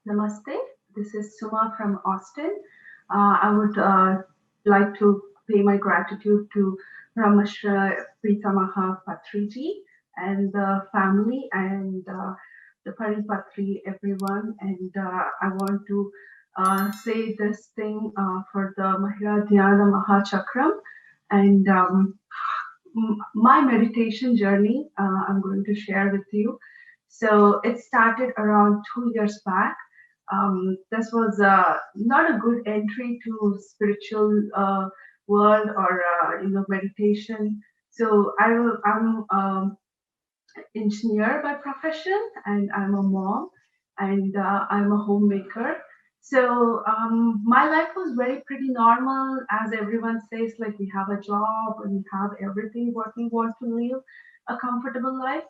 Namaste. This is Suma from Austin. I would like to pay my gratitude to Brahmarshi Patriji and the family and the Paripatri, everyone. And I want to say this thing for the Mahila Dhyana Mahachakram. And my meditation journey, I'm going to share with you. So it started around 2 years back. This was not a good entry to spiritual world or meditation. So I'm engineer by profession, and I'm a mom, and I'm a homemaker. So my life was very pretty normal, as everyone says. Like, we have a job and we have everything what we want to live a comfortable life.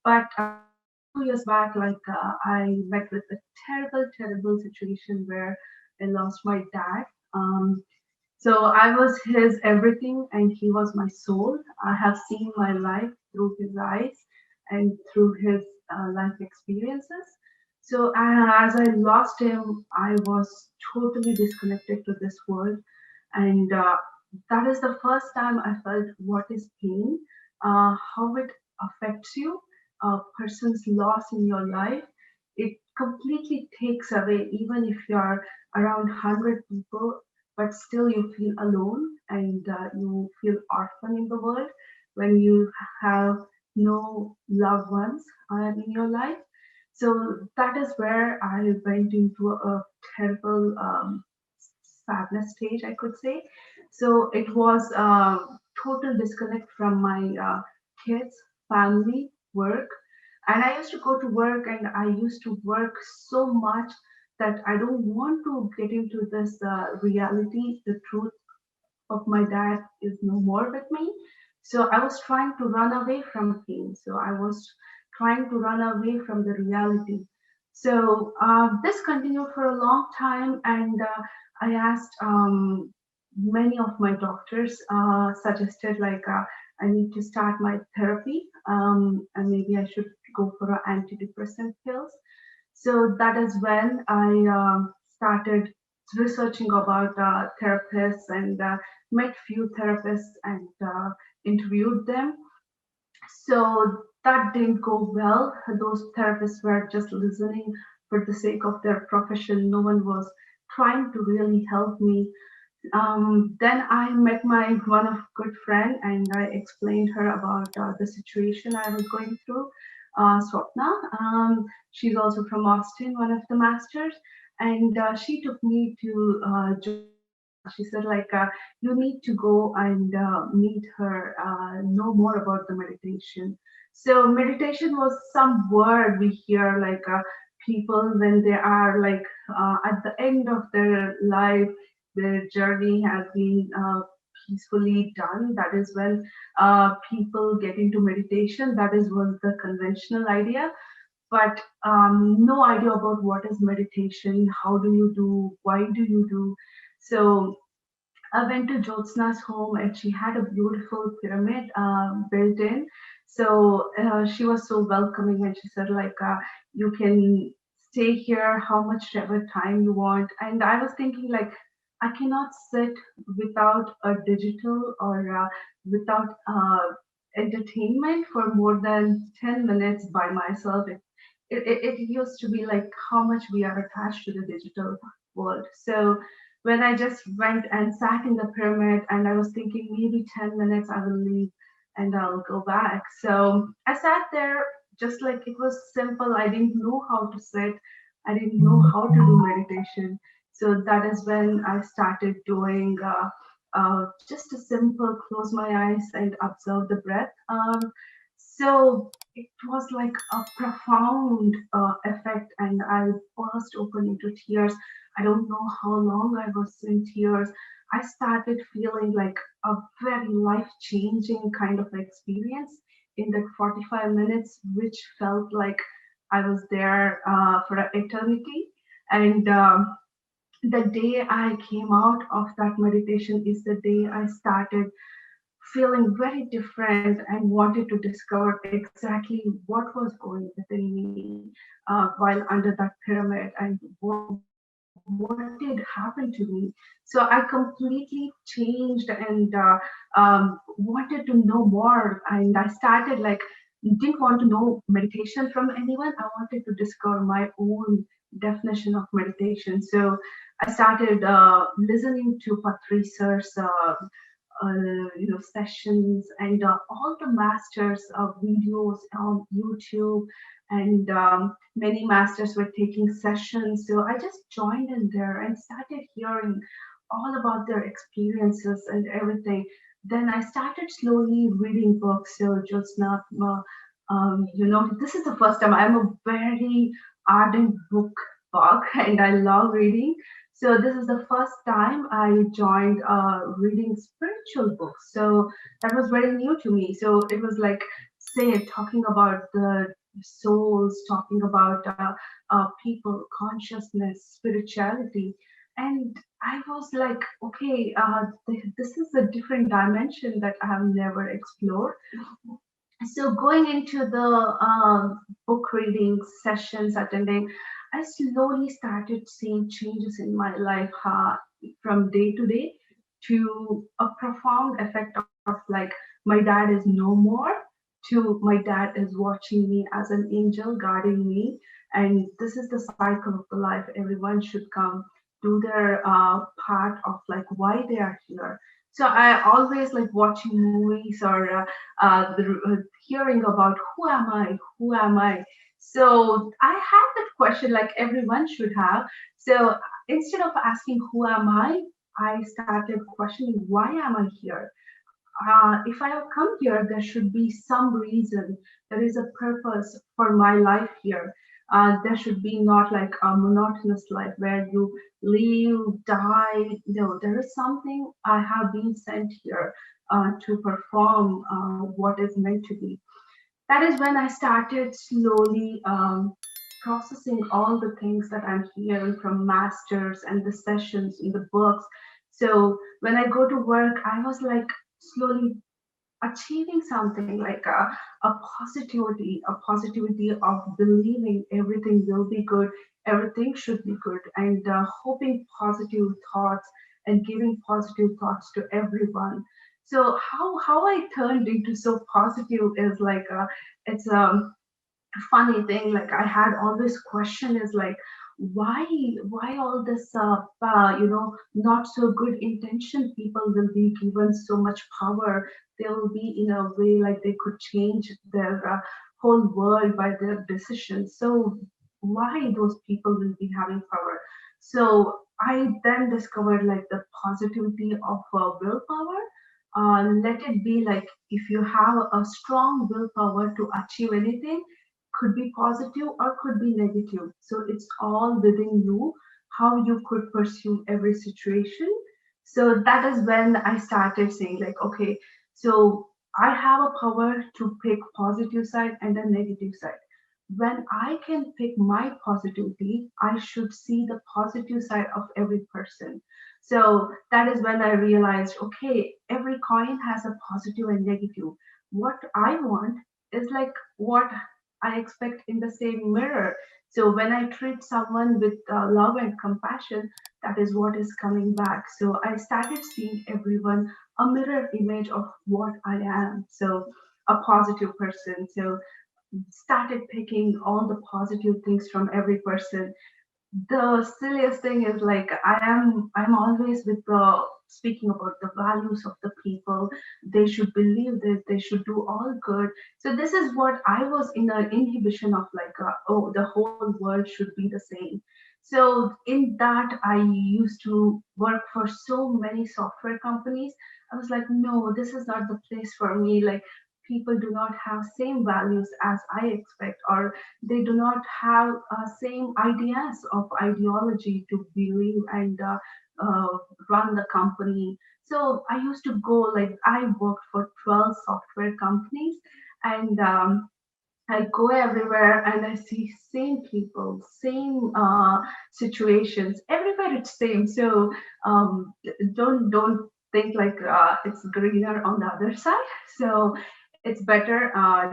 But 2 years back, I met with a terrible, terrible situation where I lost my dad. So I was his everything, and he was my soul. I have seen my life through his eyes and through his life experiences. So as I lost him, I was totally disconnected to this world, and that is the first time I felt what is pain, how it affects you, a person's loss in your life. It completely takes away, even if you are around 100 people, but still you feel alone, and you feel orphan in the world when you have no loved ones in your life. So that is where I went into a terrible sadness stage, I could say. So it was total disconnect from my kids, family, work. And I used to go to work, and I used to work so much that I don't want to get into this reality. The truth of my dad is no more with me. So I was trying to run away from pain. So I was trying to run away from the reality. So this continued for a long time, and I asked many of my doctors, suggested I need to start my therapy, and maybe I should go for antidepressant pills. So that is when I started researching about therapists, and met few therapists and interviewed them. So that didn't go well. Those therapists were just listening for the sake of their profession. No one was trying to really help me. Then I met my one of good friend, and I explained her about the situation I was going through. Swapna, she's also from Austin, one of the masters, and she took me to she said, you need to go and meet her, know more about the meditation. So meditation was some word we hear, people when they are at the end of their life, their journey has been peacefully done. That is when people get into meditation. That is was the conventional idea, but no idea about what is meditation, how do you do, why do you do. So I went to Jyotsna's home, and she had a beautiful pyramid built in. So she was so welcoming, and she said, you can stay here how much ever time you want. And I was thinking, I cannot sit without a digital or without entertainment for more than 10 minutes by myself. It used to be like how much we are attached to the digital world. So when I just went and sat in the pyramid, and I was thinking maybe 10 minutes I will leave and I'll go back. So I sat there just like it was simple. I didn't know how to sit. I didn't know how to do meditation. So that is when I started doing just a simple close my eyes and observe the breath. So it was like a profound effect, and I burst open into tears. I don't know how long I was in tears. I started feeling like a very life changing kind of experience in that 45 minutes, which felt like I was there for an eternity. And the day I came out of that meditation is the day I started feeling very different and wanted to discover exactly what was going within me while under that pyramid and what did happen to me. So I completely changed and wanted to know more. And I started like, didn't want to know meditation from anyone. I wanted to discover my own definition of meditation. So I started listening to Patricer's sessions and all the masters videos on YouTube, and many masters were taking sessions. So I just joined in there and started hearing all about their experiences and everything. Then I started slowly reading books. So just not, this is the first time. I'm a very ardent book bug and I love reading. So this is the first time I joined reading spiritual books. So that was very new to me. So it was like, say, talking about the souls, talking about people, consciousness, spirituality. And I was like, okay, this is a different dimension that I have never explored. So going into the book reading sessions, attending, I slowly started seeing changes in my life from day to day, to a profound effect of like, my dad is no more, to my dad is watching me as an angel guarding me. And this is the cycle of the life. Everyone should come do their part of like why they are here. So I always like watching movies or hearing about who am I, who am I. So I had that question like everyone should have. So instead of asking who am I started questioning why am I here. If I have come here, there should be some reason. There is a purpose for my life here. There should be not like a monotonous life where you live, die. No, there is something I have been sent here to perform what is meant to be. That is when I started slowly processing all the things that I'm hearing from masters and the sessions in the books. So when I go to work, I was like slowly achieving something like a positivity of believing everything will be good, everything should be good, and hoping positive thoughts and giving positive thoughts to everyone. So how I turned into so positive is like it's funny thing. Like I had always question is like, why all this not so good intention people will be given so much power. They will be in a way like they could change their whole world by their decisions. So why those people will be having power. So I then discovered like the positivity of willpower. Let it be like, if you have a strong willpower to achieve anything, could be positive or could be negative. So it's all within you how you could pursue every situation. So that is when I started saying like, okay, so I have a power to pick positive side and a negative side. When I can pick my positivity, I should see the positive side of every person. So that is when I realized, okay, every coin has a positive and negative. What I want is like what I expect in the same mirror. So when I treat someone with love and compassion, that is what is coming back. So I started seeing everyone a mirror image of what I am. So a positive person. So started picking all the positive things from every person. The silliest thing is like I'm always with the speaking about the values of the people. They should believe this, they should do all good. So this is what I was in an inhibition of like oh, the whole world should be the same. So in that I used to work for so many software companies. I was like, no, this is not the place for me. Like people do not have same values as I expect, or they do not have same ideas of ideology to believe and uh, run the company. So I used to go like I worked for 12 software companies, and I go everywhere and I see same people, same situations. Everywhere it's same. So don't think like it's greener on the other side. So it's better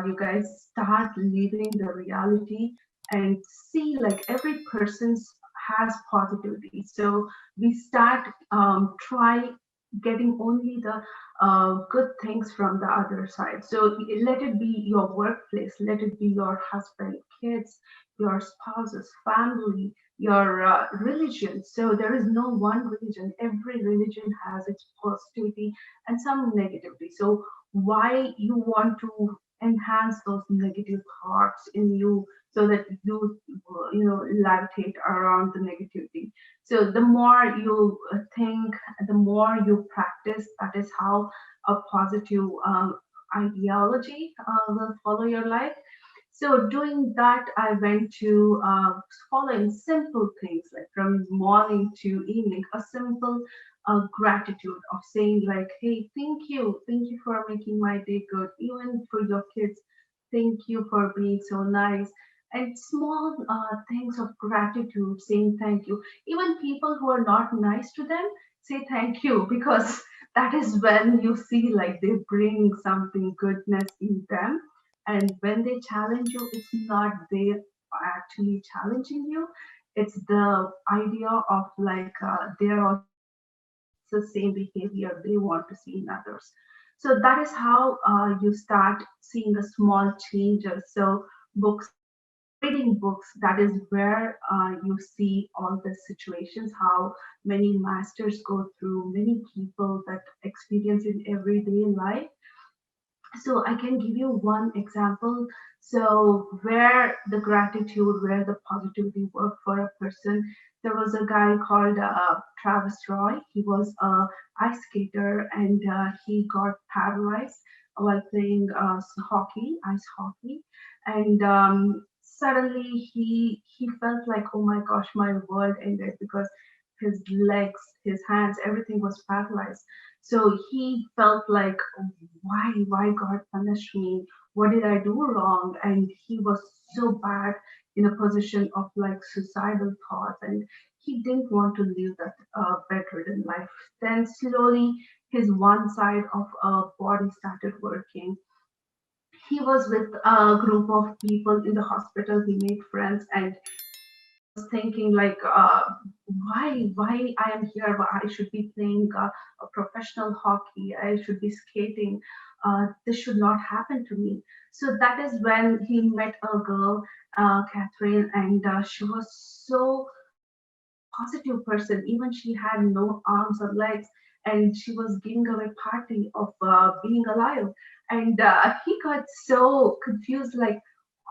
you guys start living the reality and see like every person's has positivity. So we start try getting only the good things from the other side. So let it be your workplace, let it be your husband, kids, your spouses, family, your religion. So there is no one religion. Every religion has its positivity and some negativity. So why you want to enhance those negative thoughts in you so that you levitate around the negativity. So the more you think, the more you practice, that is how a positive ideology will follow your life. So doing that, I went to following simple things like from morning to evening, a simple gratitude of saying like, hey, thank you for making my day good, even for your kids. Thank you for being so nice. And small things of gratitude, saying thank you. Even people who are not nice to them, say thank you because that is when you see like they bring something goodness in them. And when they challenge you, it's not they actually challenging you, it's the idea of like they're also the same behavior they want to see in others. So that is how you start seeing the small changes. So books, reading books, that is where you see all the situations, how many masters go through, many people that experience in everyday life. So I can give you one example. So where the gratitude, where the positivity worked for a person, there was a guy called Travis Roy. He was a ice skater and he got paralyzed while playing hockey, ice hockey, and suddenly he felt like, oh my gosh, my world ended because his legs, his hands, everything was paralyzed. So he felt like, why God punished me? What did I do wrong? And he was so bad in a position of like suicidal thoughts, and he didn't want to live that bedridden life. Then slowly, his one side of body started working. He was with a group of people in the hospital. He made friends, and he was thinking like, why I am here? Why I should be playing a professional hockey. I should be skating. This should not happen to me. So that is when he met a girl, Catherine, and she was so positive person. Even she had no arms or legs, and she was giving away party of being alive. And he got so confused, like,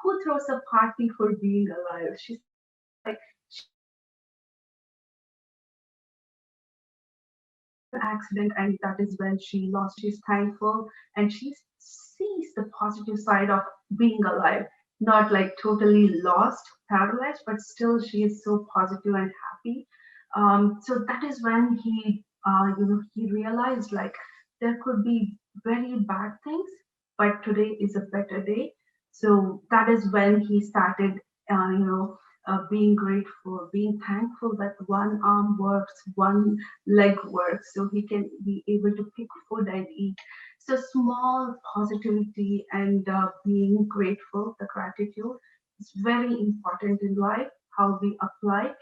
who throws a party for being alive? She like she had an accident, and that is when she lost. She's thankful, and she sees the positive side of being alive. Not like totally lost, paralyzed, but still she is so positive and happy. So that is when he realized like there could be very bad things, but today is a better day. So that is when he started, being grateful, being thankful that one arm works, one leg works, so he can be able to pick food and eat. So small positivity and being grateful, the gratitude is very important in life. How we apply,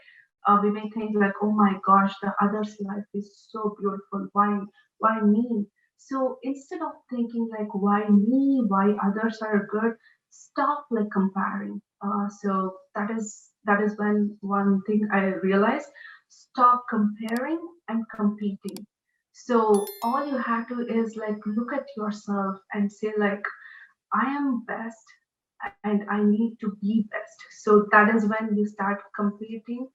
we may think like, oh my gosh, the other's life is so beautiful. Why me? So instead of thinking like, why me? Why others are good? Stop like comparing. So that is when one thing I realized: stop comparing and competing. So all you have to is like look at yourself and say like, I am best and I need to be best. So that is when you start competing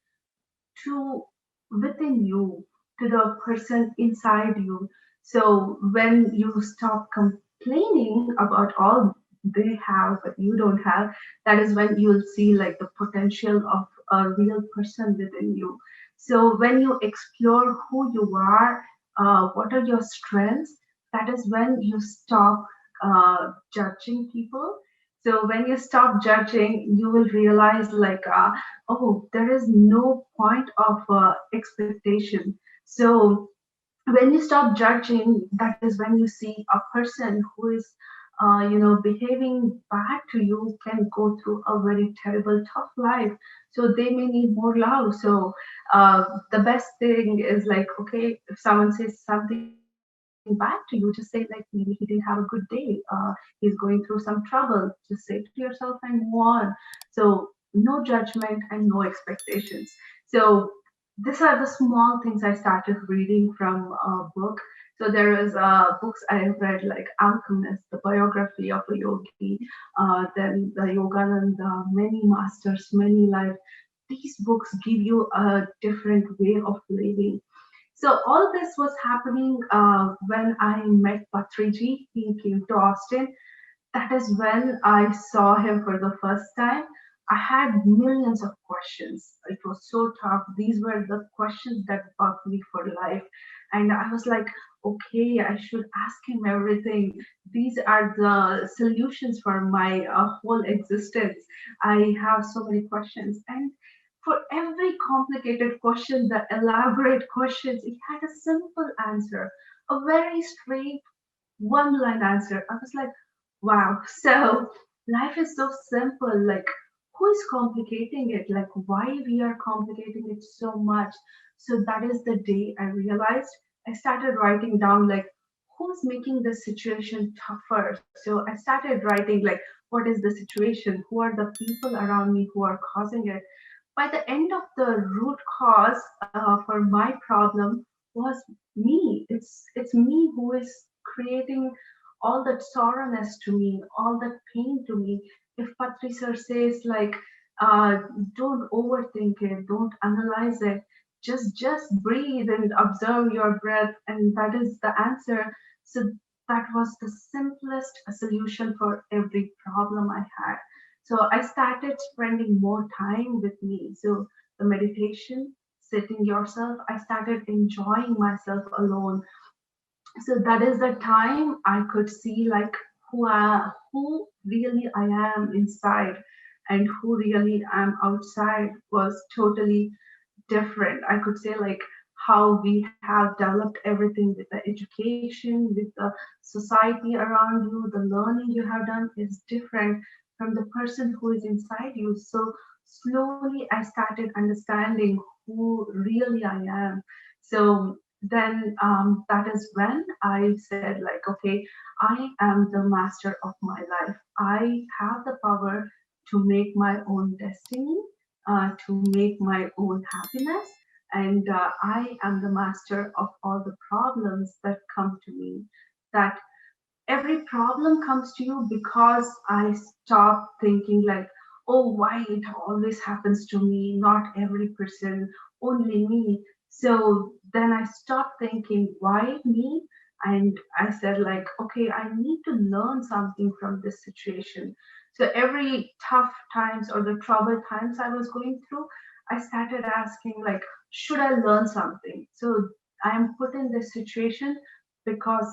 to within you, to the person inside you. So when you stop complaining about all they have but you don't have, that is when you'll see like the potential of a real person within you. So when you explore who you are, what are your strengths, that is when you stop judging people. So when you stop judging, you will realize like, oh, there is no point of expectation. So when you stop judging, that is when you see a person who is behaving bad to you can go through a very terrible tough life, so they may need more love. So the best thing is like, okay, if someone says something bad to you, just say like, maybe he didn't have a good day, he's going through some trouble, just say to yourself and move on. So no judgment and no expectations. So these are the small things I started reading from a book. So there is books I have read like Alchemist, the biography of a yogi, then the Yogananda, many masters, many lives. These books give you a different way of living. So all this was happening when I met Patriji. He came to Austin. That is when I saw him for the first time. I had millions of questions. It was so tough. These were the questions that bugged me for life. And I was like, okay, I should ask him everything. These are the solutions for my whole existence. I have so many questions. And for every complicated question, the elaborate questions, he had a simple answer, a very straight one line answer. I was like, wow. So life is so simple. Like, who is complicating it? Like, why we are complicating it so much? So that is the day I realized. I started writing down like, who's making the situation tougher? So I started writing like, what is the situation? Who are the people around me who are causing it? By the end of the root cause for my problem was me. It's me who is creating all that sorrowness to me, all that pain to me. If Patri sir says like, don't overthink it, don't analyze it, just breathe and observe your breath, and that is the answer. So that was the simplest solution for every problem I had. So I started spending more time with me. So the meditation, sitting yourself, I started enjoying myself alone. So that is the time I could see like who really I am inside and who really am outside was totally different. I could say like how we have developed everything with the education, with the society around you, the learning you have done is different from the person who is inside you. So slowly I started understanding who really I am. So then that is when I said like, okay, I am the master of my life. I have the power to make my own destiny, to make my own happiness. And I am the master of all the problems that come to me. That every problem comes to you because I stop thinking like, oh, why it always happens to me, not every person, only me. So then I stopped thinking, why me? And I said, like, okay, I need to learn something from this situation. So every tough times or the troubled times I was going through, I started asking, like, should I learn something? So I am put in this situation because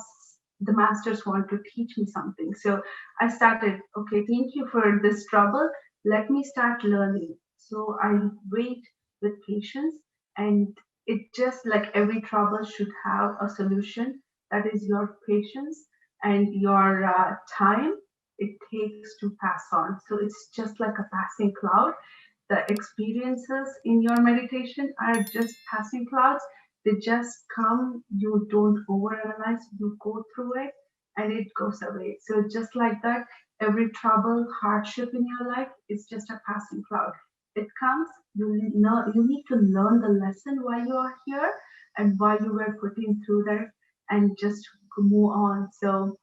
the masters want to teach me something. So I started, okay, thank you for this trouble. Let me start learning. So I wait with patience, and it just like every trouble should have a solution. That is your patience and your time it takes to pass on. So it's just like a passing cloud. The experiences in your meditation are just passing clouds. They just come, you don't overanalyze, you go through it and it goes away. So just like that, every trouble, hardship in your life is just a passing cloud. It comes, you need to learn the lesson why you are here and why you were putting through that and just move on. So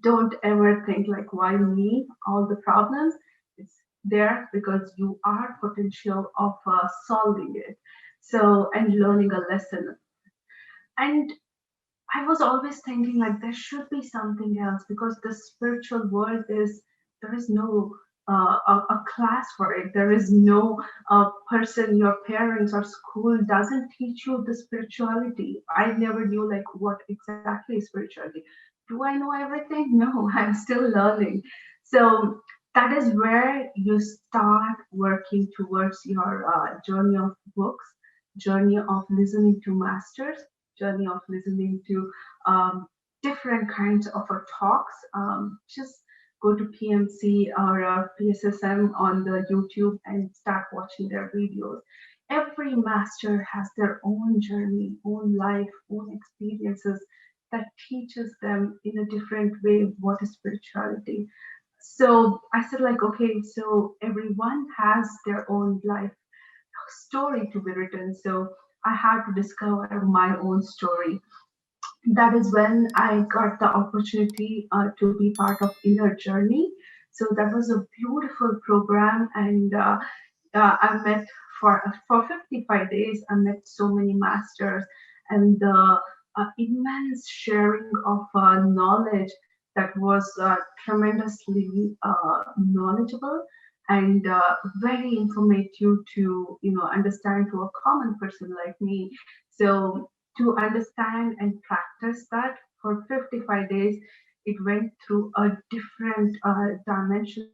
don't ever think like why me all the problems. It's there because you are potential of solving it, so and learning a lesson. And I was always thinking like there should be something else because the spiritual world is there is no a class for it. There is no person, your parents or school doesn't teach you the spirituality. I never knew like what exactly is spirituality. Do I know everything? No, I'm still learning. So that is where you start working towards your journey of books, journey of listening to masters, journey of listening to different kinds of talks. Just go to PMC or PSSM on the YouTube and start watching their videos. Every master has their own journey, own life, own experiences that teaches them in a different way what is spirituality. So I said, like, okay, so everyone has their own life story to be written. So I had to discover my own story. That is when I got the opportunity to be part of Inner Journey. So that was a beautiful program, and I met for 55 days. I met so many masters, and the immense sharing of knowledge that was tremendously knowledgeable and very informative to understand to a common person like me. So to understand and practice that for 55 days, it went through a different dimension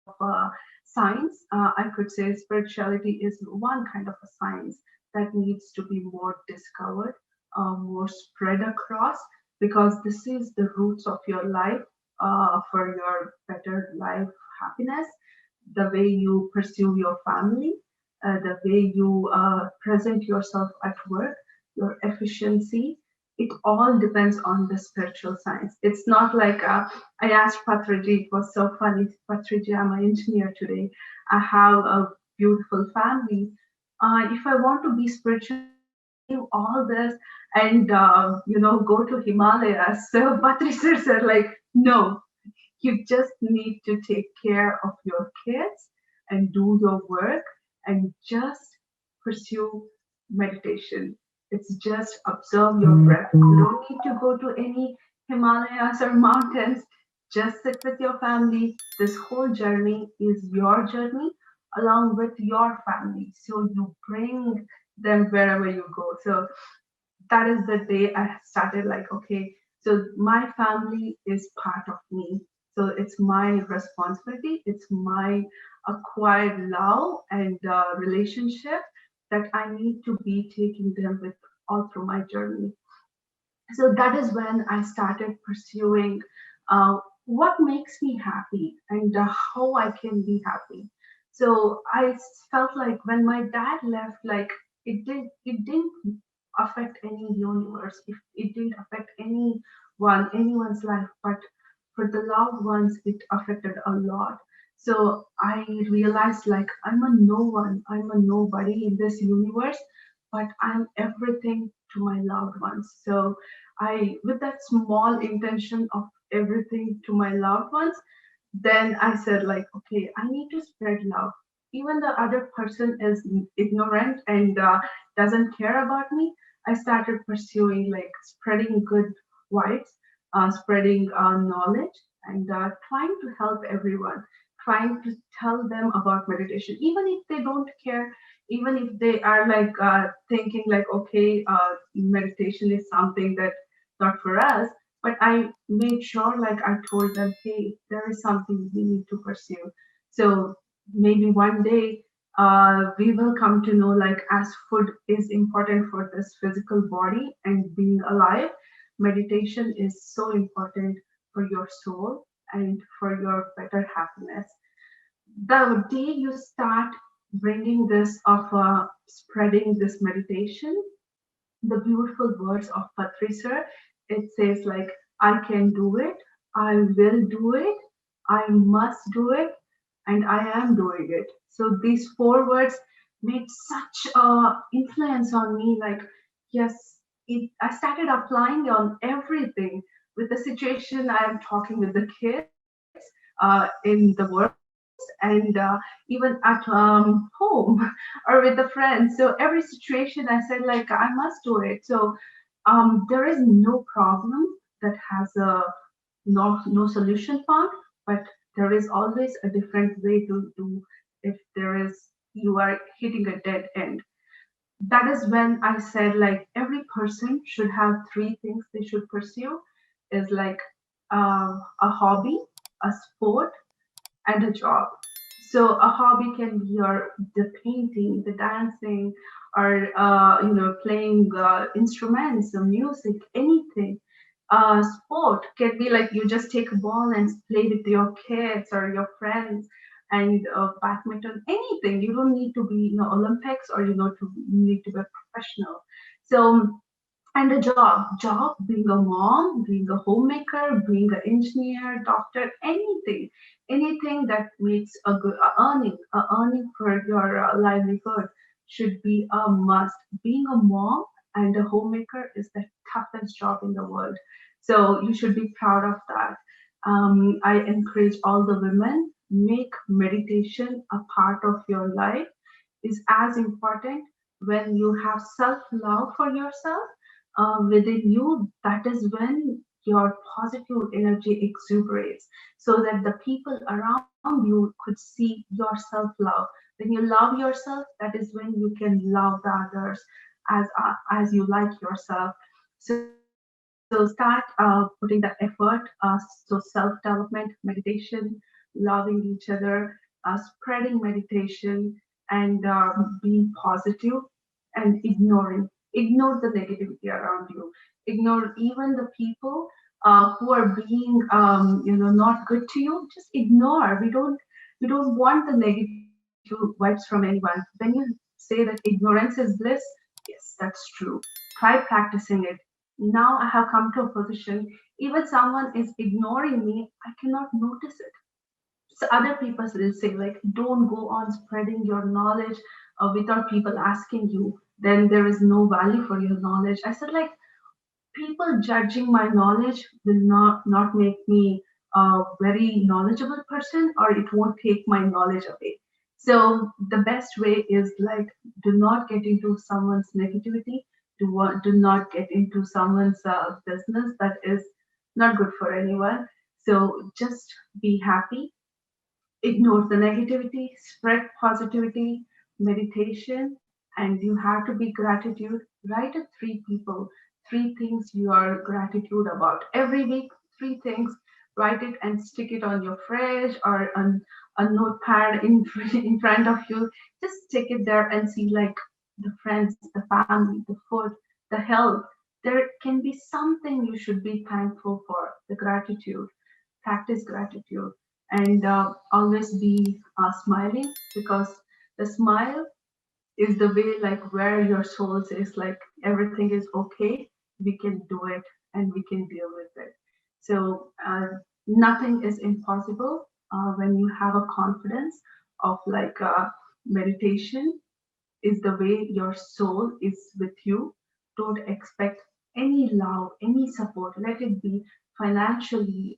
of science. I could say spirituality is one kind of a science that needs to be more discovered, more spread across, because this is the roots of your life for your better life happiness, the way you pursue your family, the way you present yourself at work, your efficiency. It all depends on the spiritual science. It's not like I asked Patriji, it was so funny. Patriji, I'm an engineer today. I have a beautiful family. If I want to be spiritual, should I leave all this and go to Himalayas? So Patriji said, like, no, you just need to take care of your kids and do your work and just pursue meditation. It's just observe your breath. You don't need to go to any Himalayas or mountains. Just sit with your family. This whole journey is your journey along with your family. So you bring them wherever you go. So that is the day I started, like, okay, so my family is part of me. So it's my responsibility, it's my acquired love and relationship that I need to be taking them with all through my journey. So that is when I started pursuing what makes me happy and how I can be happy. So I felt like when my dad left, like it didn't affect any universe, it didn't affect anyone's life, but for the loved ones, it affected a lot. So I realized, like, I'm a no one, I'm a nobody in this universe, but I'm everything to my loved ones. So I, with that small intention of everything to my loved ones, then I said, like, okay, I need to spread love. Even the other person is ignorant and doesn't care about me. I started pursuing, like, spreading good vibes, spreading knowledge, and trying to help everyone, trying to tell them about meditation, even if they don't care, even if they are like thinking like, okay, meditation is something that not for us. But I made sure, like, I told them, hey, there is something we need to pursue. So maybe one day we will come to know, like, as food is important for this physical body and being alive, meditation is so important for your soul and for your better happiness. The day you start bringing this of spreading this meditation, the beautiful words of Patri sir, it says, like, I can do it, I will do it, I must do it, and I am doing it. So these four words made such a influence on me. Like, yes, I started applying on everything. With the situation, I am talking with the kids in the workplace and even at home or with the friends. So every situation, I said, like, I must do it. So there is no problem that has a no solution found, but there is always a different way to do if there is you are hitting a dead end. That is when I said, like, every person should have three things they should pursue, is like a hobby, a sport, and a job. So a hobby can be your the painting, the dancing, or playing instruments, music, anything. Sport can be like you just take a ball and play with your kids or your friends, and badminton, anything. You don't need to be Olympics, or to need to be a professional. So, and a job, being a mom, being a homemaker, being an engineer, doctor, anything that makes a good earning for your livelihood should be a must. Being a mom and a homemaker is the toughest job in the world, so you should be proud of that. I encourage all the women, make meditation a part of your life. Is as important. When you have self love for yourself within you, that is when your positive energy exuberates, so that the people around you could see your self love. When you love yourself, that is when you can love the others as you like yourself. So start putting the effort. So self development, meditation, loving each other, spreading meditation, and being positive, and ignore the negativity around you. Ignore even the people who are being not good to you. Just ignore. We don't want the negative vibes from anyone. When you say that ignorance is bliss, yes, that's true. Try practicing it. Now I have come to a position, even someone is ignoring me, I cannot notice it. So other people will say like, don't go on spreading your knowledge without people asking you, then there is no value for your knowledge. I said like, people judging my knowledge will not make me a very knowledgeable person, or it won't take my knowledge away. So the best way is like, do not get into someone's negativity. Do not get into someone's business that is not good for anyone. So just be happy, ignore the negativity, spread positivity, meditation, and you have to be gratitude. Write it three people, three things you are gratitude about. Every week, three things. Write it and stick it on your fridge or on a notepad in front of you. Just stick it there and see like the friends, the family, the food, the health. There can be something you should be thankful for. The gratitude. Practice gratitude, and always be smiling, because the smile is the way like where your soul says like everything is okay, we can do it and we can deal with it. So nothing is impossible when you have a confidence of like meditation is the way your soul is with you. Don't expect any love, any support. Let it be financially,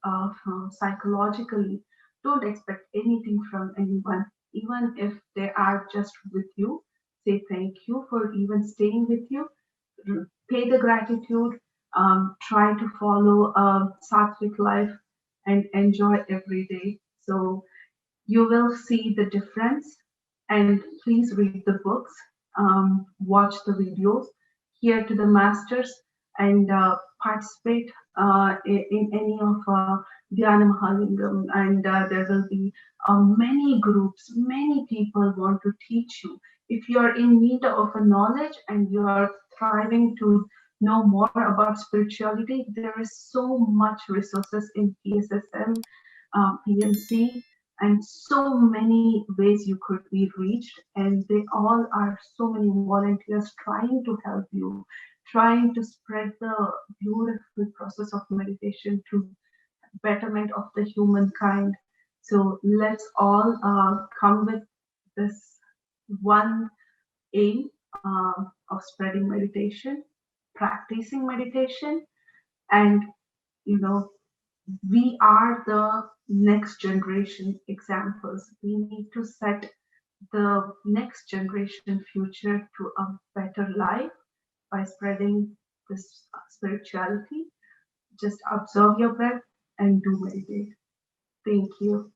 psychologically. Don't expect anything from anyone, even if they are just with you. Say thank you for even staying with you. Pay the gratitude. Try to follow a sattvic life and enjoy every day. So you will see the difference. And please read the books, watch the videos, hear to the masters, and participate in any of Dhyana Mahalingam. And there will be many groups, many people want to teach you. If you are in need of a knowledge and you are thriving to know more about spirituality, there is so much resources in PSSM, PMC, and so many ways you could be reached. And they all are so many volunteers trying to help you, trying to spread the beautiful process of meditation to betterment of the humankind. So let's all come with this one aim of spreading meditation, practicing meditation, and you know we are the next generation examples. We need to set the next generation future to a better life by spreading this spirituality. Just observe your breath and do meditate. Thank you.